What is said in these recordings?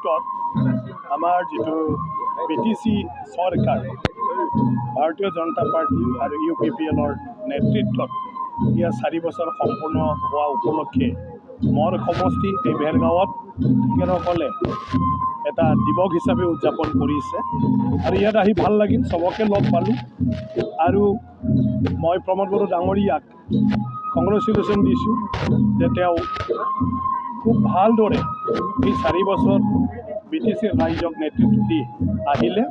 নেতৃত্বত আমাৰ যিটো BTC চৰকাৰ ভাৰতীয় জনতা পাৰ্টি আৰু UPPLৰ নেতৃত্বত ইয়াৰ 4 বছৰ সম্পূৰ্ণ হোৱা উপলক্ষে মোৰ সমষ্টি এই ভেৰগাঁৱত তেখেতসকলে এটা দিৱস হিচাপে উদযাপন কৰিছে আৰু ইয়াত আহি ভাল লাগিল, চবকে লগ পালোঁ আৰু মই প্ৰমোদ বড়ো ডাঙৰীয়াক কংগ্ৰেচুলেশ্যন দিছোঁ যে তেওঁ খুব ভালদৰে এই 4 বছৰ BTC ৰাইজক নেতৃত্ব দি আহিলে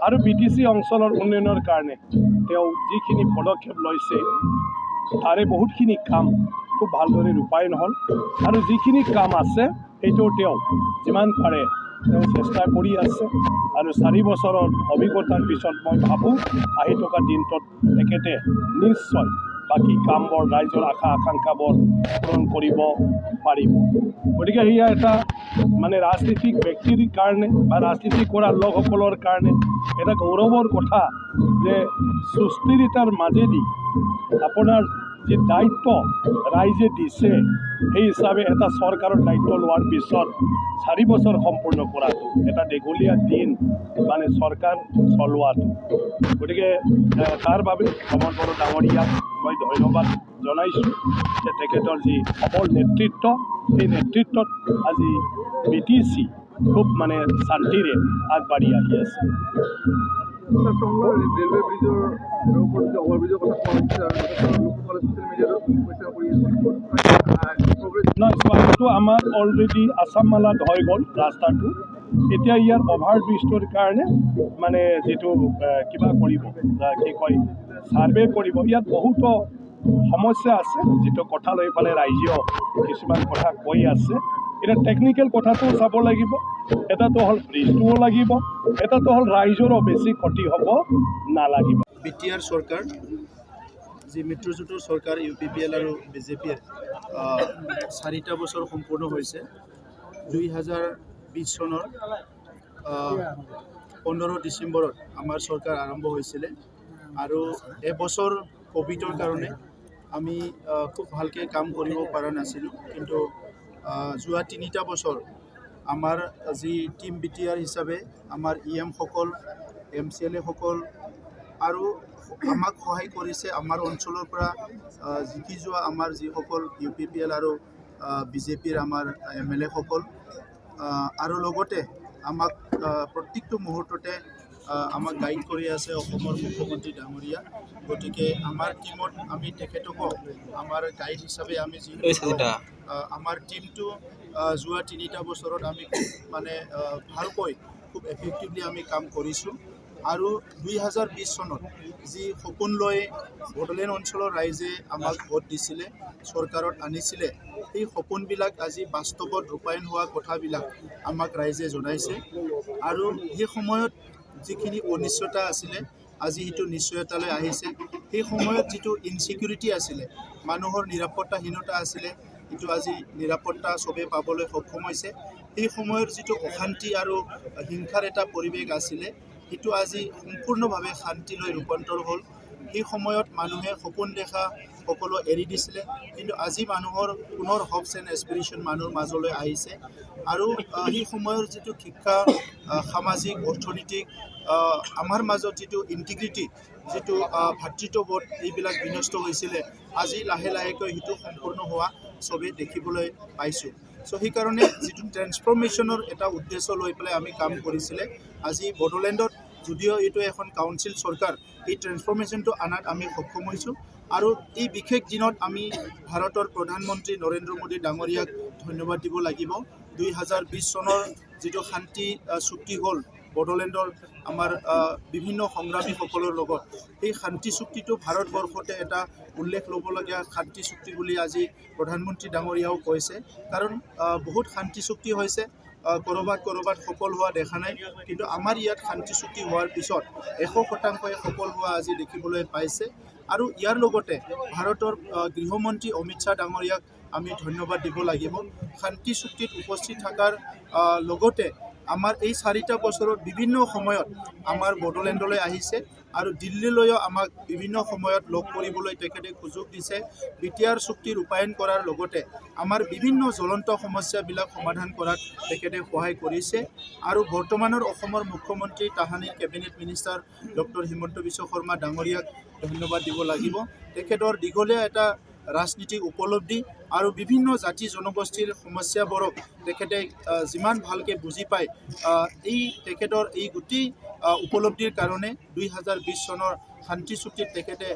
আৰু BTC অঞ্চলৰ উন্নয়নৰ কাৰণে তেওঁ যিখিনি পদক্ষেপ লৈছে তাৰে বহুতখিনি কাম খুব ভালদৰে ৰূপায়ণ হ'ল আৰু যিখিনি কাম আছে সেইটো তেওঁ যিমান পাৰে তেওঁ চেষ্টা কৰি আছে আৰু 4 বছৰৰ অভিজ্ঞতাৰ পিছত মই ভাবোঁ আহি থকা দিনটোত তেখেতে নিশ্চয় বাকী কামবোৰ ৰাইজৰ আশা আকাংক্ষাবোৰ পূৰণ কৰিব পাৰিব। গতিকে সেয়া এটা মানে ৰাজনীতিক ব্যক্তিৰ কাৰণে বা ৰাজনীতি কৰা লোকসকলৰ কাৰণে এটা গৌৰৱৰ কথা যে সুস্থিৰতাৰ মাজেদি আপোনাৰ যে দায়িত্ব ৰাইজে দিছে সেই হিচাপে এটা চৰকাৰৰ দায়িত্ব লোৱাৰ পিছত 4 বছৰ সম্পূৰ্ণ কৰাটো এটা দীঘলীয়া দিন মানে চৰকাৰ চলোৱাটো। গতিকে তাৰ বাবে প্ৰমোদ বড়ো ডাঙৰীয়াক মই ধন্যবাদ জনাইছোঁ যে তেখেতৰ যি সবল নেতৃত্ব সেই নেতৃত্বত আজি BTC খুব মানে শান্তিৰে আগবাঢ়ি আহি আছে। ৰাস্তাটো আমাৰ অলৰেডি আছাম মালাত হৈ গ'ল ৰাস্তাটো, এতিয়া ইয়াৰ অভাৰ ব্ৰিজটোৰ কাৰণে মানে যিটো কিবা কৰিব কি কয় ছাৰ্ভে কৰিব, ইয়াত বহুতো সমস্যা আছে যিটো কথা লৈ পেলাই ৰাইজেও কিছুমান কথা কৈ আছে। এতিয়া টেকনিকেল কথাটোও চাব লাগিব, এটাতো হ'ল ব্ৰিজটোও লাগিব, এটাতো হ'ল ৰাইজৰো বেছি ক্ষতি হ'ব নালাগিব। BTR চৰকাৰ যি মিত্ৰজোঁটৰ চৰকাৰ UPPL আৰু BJPৰ 4টা বছৰ সম্পূৰ্ণ হৈছে। 2020 চনৰ 15 ডিচেম্বৰত আমাৰ চৰকাৰ আৰম্ভ হৈছিলে আৰু এবছৰ কোভিডৰ কাৰণে আমি খুব ভালকৈ কাম কৰিব পৰা নাছিলোঁ, কিন্তু যোৱা 3টা বছৰ আমাৰ যি টিম BTR হিচাপে আমাৰ EM সকল MCLA সকল আৰু আমাক সহায় কৰিছে আমাৰ অঞ্চলৰ পৰা জিকি যোৱা আমাৰ যিসকল UPPL আৰু BJPৰ আমাৰ MLA সকল আৰু লগতে আমাক প্ৰত্যেকটো মুহূৰ্ততে আমাক গাইড কৰি আছে অসমৰ মুখ্যমন্ত্ৰী ডাঙৰীয়া। গতিকে আমাৰ টিমত আমি তেখেতকো আমাৰ গাইড হিচাপে আমি যি আমাৰ টিমটো যোৱা 3টা বছৰত আমি খুব মানে ভালকৈ খুব এফেক্টিভলি আমি কাম কৰিছোঁ আৰু 2020 চনত যি সপোন লৈ বড়োলেণ্ড অঞ্চলৰ ৰাইজে আমাক ভোট দিছিলে, চৰকাৰত আনিছিলে, সেই সপোনবিলাক আজি বাস্তৱত ৰূপায়ণ হোৱা কথাবিলাক আমাক ৰাইজে জনাইছে আৰু সেই সময়ত যিখিনি অনিশ্চয়তা আছিলে আজি সেইটো নিশ্চয়তালৈ আহিছে। সেই সময়ত যিটো ইনচিকিউৰিটি আছিলে, মানুহৰ নিৰাপত্তাহীনতা আছিলে, সেইটো আজি নিৰাপত্তা চবেই পাবলৈ সক্ষম হৈছে। সেই সময়ৰ যিটো অশান্তি আৰু হিংসাৰ এটা পৰিৱেশ আছিলে সেইটো আজি সম্পূৰ্ণভাৱে শান্তিলৈ ৰূপান্তৰ হ'ল। সেই সময়ত মানুহে সপোন দেখা সকলো এৰি দিছিলে, কিন্তু আজি মানুহৰ পুনৰ হপছ এণ্ড এছপিৰেশ্যন মানুহৰ মাজলৈ আহিছে আৰু সেই সময়ৰ যিটো শিক্ষা সামাজিক অৰ্থনৈতিক আমাৰ মাজত যিটো ইণ্টিগ্ৰিটি যিটো ভাতৃত্ববোধ এইবিলাক বিনষ্ট হৈছিলে আজি লাহে লাহেকৈ সেইটো সম্পূৰ্ণ হোৱা চবেই দেখিবলৈ পাইছোঁ। চ' সেইকাৰণে যিটো ট্ৰেন্সফৰ্মেশ্যনৰ এটা উদ্দেশ্য লৈ পেলাই আমি কাম কৰিছিলে, আজি বড়োলেণ্ডত যদিও এইটো এখন কাউন্সিল চৰকাৰ, এই ট্ৰেন্সফৰ্মেশ্যনটো আনাত আমি সক্ষম হৈছোঁ আৰু এই বিশেষ দিনত আমি ভাৰতৰ প্ৰধানমন্ত্ৰী নৰেন্দ্ৰ মোদী ডাঙৰীয়াক ধন্যবাদ দিব লাগিব। 2020 চনৰ যিটো শান্তি চুক্তি হ'ল বড়োলেণ্ডৰ আমাৰ বিভিন্ন সংগ্ৰামীসকলৰ লগত, এই শান্তি চুক্তিটো ভাৰতবৰ্ষতে এটা উল্লেখ ল'বলগীয়া শান্তি চুক্তি বুলি আজি প্ৰধানমন্ত্ৰী ডাঙৰীয়াও কৈছে, কাৰণ বহুত শান্তি চুক্তি হৈছে, ক'ৰবাত সফল হোৱা দেখা নাই, কিন্তু আমাৰ ইয়াত শান্তি চুক্তি হোৱাৰ পিছত 100% সফল হোৱা আজি দেখিবলৈ পাইছে। আৰু ইয়াৰ লগতে ভাৰতৰ গৃহমন্ত্ৰী অমিত শ্বাহ ডাঙৰীয়াক আমি ধন্যবাদ দিব লাগিব। শান্তি চুক্তিত উপস্থিত থকাৰ লগতে আমাৰ এই 4টা বছৰত বিভিন্ন সময়ত আমাৰ বড়োলেণ্ডলৈ আহিছে আৰু দিল্লীলৈও আমাক বিভিন্ন সময়ত লগ কৰিবলৈ তেখেতে সুযোগ দিছে। বিটিআৰ চুক্তি ৰূপায়ণ কৰাৰ লগতে আমাৰ বিভিন্ন জ্বলন্ত সমস্যাবিলাক সমাধান কৰাত তেখেতে সহায় কৰিছে। আৰু বৰ্তমানৰ অসমৰ মুখ্যমন্ত্ৰী তাহানিৰ cabinet minister doctor Himanta Biswa Sarma ডাঙৰীয়াক ধন্যবাদ দিব লাগিব। তেখেতৰ দীঘলীয়া এটা ৰাজনীতিক উপলব্ধি আৰু বিভিন্ন জাতি জনগোষ্ঠীৰ সমস্যাবোৰক তেখেতে যিমান ভালকৈ বুজি পায়, তেখেতৰ এই গোটেই উপলব্ধিৰ কাৰণে 2020 চনৰ শান্তি চুক্তিত তেখেতে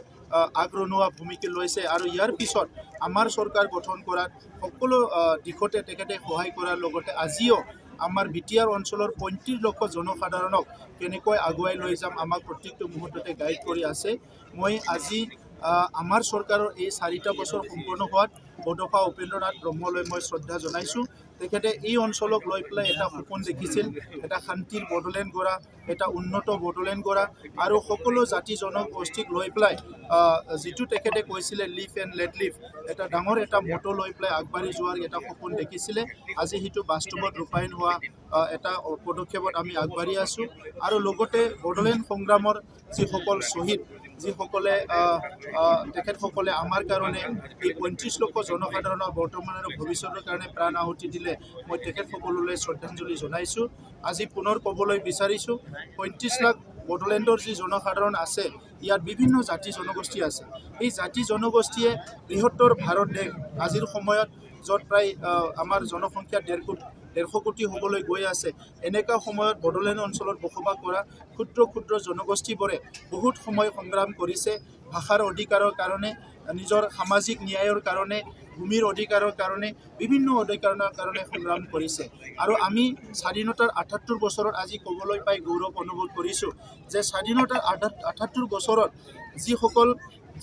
আগৰণুৱা ভূমিকা লৈছে আৰু ইয়াৰ পিছত আমাৰ চৰকাৰ গঠন কৰাত সকলো দিশতে তেখেতে সহায় কৰাৰ লগতে আজিও আমাৰ বিটিআৰ অঞ্চলৰ 35 লক্ষ জনসাধাৰণক কেনেকৈ আগুৱাই লৈ যাম আমাক প্ৰত্যেকটো মুহূৰ্ততে গাইড কৰি আছে। মই আজি আমাৰ চৰকাৰৰ এই 4টা বছৰ সম্পূৰ্ণ হোৱাত বডোফা উপেন্দ্ৰনাথ ব্ৰহ্মলৈ মই শ্ৰদ্ধা জনাইছোঁ। তেখেতে এই অঞ্চলক লৈ পেলাই এটা সপোন দেখিছিল, এটা শান্তিৰ বড়োলেণ্ড গঢ়া, এটা উন্নত বড়োলেণ্ড গঢ়া আৰু সকলো জাতি জনগোষ্ঠীক লৈ পেলাই যিটো তেখেতে কৈছিলে লিভ এণ্ড লেট লিভ, এটা ডাঙৰ এটা মটো লৈ পেলাই আগবাঢ়ি যোৱাৰ এটা সপোন দেখিছিলে। আজি সেইটো বাস্তৱত ৰূপায়ণ হোৱা এটা পদক্ষেপত আমি আগবাঢ়ি আছোঁ। আৰু লগতে বড়োলেণ্ড সংগ্ৰামৰ যিসকল শ্বহীদ, যিসকলে তেখেতসকলে আমাৰ কাৰণে এই 35 লক্ষ জনসাধাৰণৰ বৰ্তমান আৰু ভৱিষ্যতৰ কাৰণে প্ৰাণ আহুতি দিলে, মই তেখেতসকললৈ শ্ৰদ্ধাঞ্জলি জনাইছোঁ। আজি পুনৰ ক'বলৈ বিচাৰিছোঁ, 35 লাখ বড়োলেণ্ডৰ যি জনসাধাৰণ আছে, ইয়াত বিভিন্ন জাতি জনগোষ্ঠী আছে। এই জাতি জনগোষ্ঠীয়ে বৃহত্তৰ ভাৰত দেশ আজিৰ সময়ত য'ত প্ৰায় আমাৰ জনসংখ্যা 150 কোটি হ'বলৈ গৈ আছে, এনেকুৱা সময়ত বড়োলেণ্ড অঞ্চলত বসবাস কৰা ক্ষুদ্ৰ ক্ষুদ্ৰ জনগোষ্ঠীবোৰে বহুত সময় সংগ্ৰাম কৰিছে। ভাষাৰ অধিকাৰৰ কাৰণে, নিজৰ সামাজিক ন্যায়ৰ কাৰণে, ভূমিৰ অধিকাৰৰ কাৰণে, বিভিন্ন অধিকাৰৰ কাৰণে সংগ্ৰাম কৰিছে। আৰু আমি স্বাধীনতাৰ 78 বছৰত আজি ক'বলৈ পাই গৌৰৱ অনুভৱ কৰিছোঁ যে স্বাধীনতাৰ 78 বছৰত যিসকল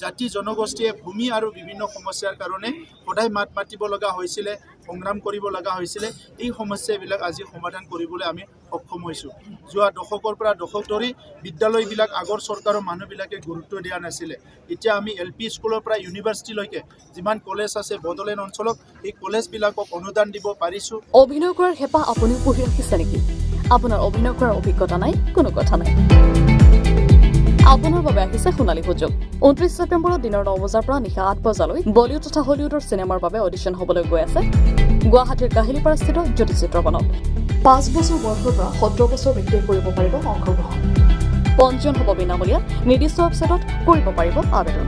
জাতি জনগোষ্ঠীয়ে ভূমি আৰু বিভিন্ন সমস্যাৰ কাৰণে সদায় মাত মাতিব লগা হৈছিলে, সংগ্ৰাম কৰিব লগা হৈছিলে, এই সমস্যাবিলাক আজি সমাধান কৰিবলৈ আমি সক্ষম হৈছোঁ। যোৱা দশকৰ পৰা দশক ধৰি বিদ্যালয়বিলাক আগৰ চৰকাৰৰ মানুহবিলাকে গুৰুত্ব দিয়া নাছিলে। এতিয়া আমি LP স্কুলৰ পৰা ইউনিভাৰ্চিটিলৈকে যিমান কলেজ আছে বড়োলেণ্ড অঞ্চলত, এই কলেজবিলাকক অনুদান দিব পাৰিছোঁ। অভিনয় কৰাৰ হেঁপাহ আপুনিও পুহি ৰাখিছে নেকি? আপোনাৰ অভিনয় কৰাৰ অভিজ্ঞতা নাই? কোনো কথা নাই, আপোনাৰ বাবে আহিছে সোণালী সুযোগ। 29 ছেপ্টেম্বৰত দিনৰ 9 বজাৰ পৰা নিশা 8 বজালৈ বলিউড তথা হলিউডৰ চিনেমাৰ বাবে অডিশ্যন হ'বলৈ গৈ আছে গুৱাহাটীৰ কাহিলীপাৰাস্থিত জ্যোতি চিত্ৰবনত। 5 বছৰ বয়সৰ পৰা 17 বছৰ ব্যক্তিয়ে কৰিব পাৰিব অংশগ্ৰহণ। পঞ্জীয়ন হ'ব বিনামূলীয়া, নিৰ্দিষ্ট ৱেবছাইটত কৰিব পাৰিব আবেদন।